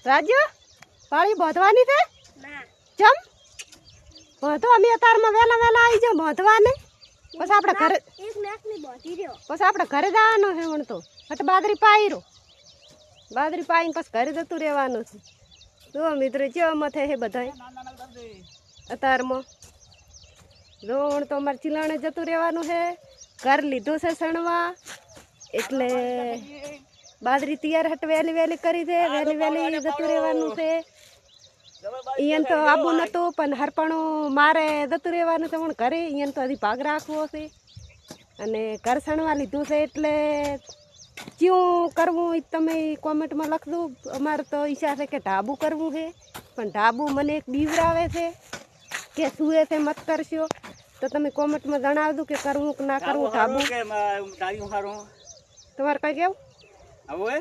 રાજ્ય પાળી બોધવાની છે ના ચમ બોધો અમે અતારમાં વેલા વેલા આવી જાવ બોધવાને પછી આપણે ઘરે એક નાકની બોધી રહ્યો પછી આપણે ઘરે જવાનું છે વણ તો હટ બાદરી પાયરો બાદરી પાઈને પછી ઘરે જતું રહેવાનું છે જો મિત્રો ચેવામાં થાય છે બધાય અતારમાં જો વણ તો અમારે ચીલાણે જતું રહેવાનું છે ઘર લીધું છે સણવા એટલે બાદરી તૈયાર હટ વહેલી વહેલી કરી દે વહેલી વહેલી જતું રહેવાનું છે અહીંયા તો આબુ નતું પણ હરપણું મારે જતું રહેવાનું છે પણ ઘરે અહીંયા તો હજી ભાગ રાખવો છે અને ઘર સણવા લીધું છે એટલે ક્યું કરવું એ તમે કોમેન્ટમાં લખજો અમારે તો ઈચ્છા છે કે ઢાબુ કરવું છે પણ ઢાબુ મને એક બીવરાવે છે કે સુએ છે મત કરશો તો તમે કોમેન્ટમાં જણાવજો કે કરવું કે ના કરવું ઢાબુ તમારે કઈ કેવું હવે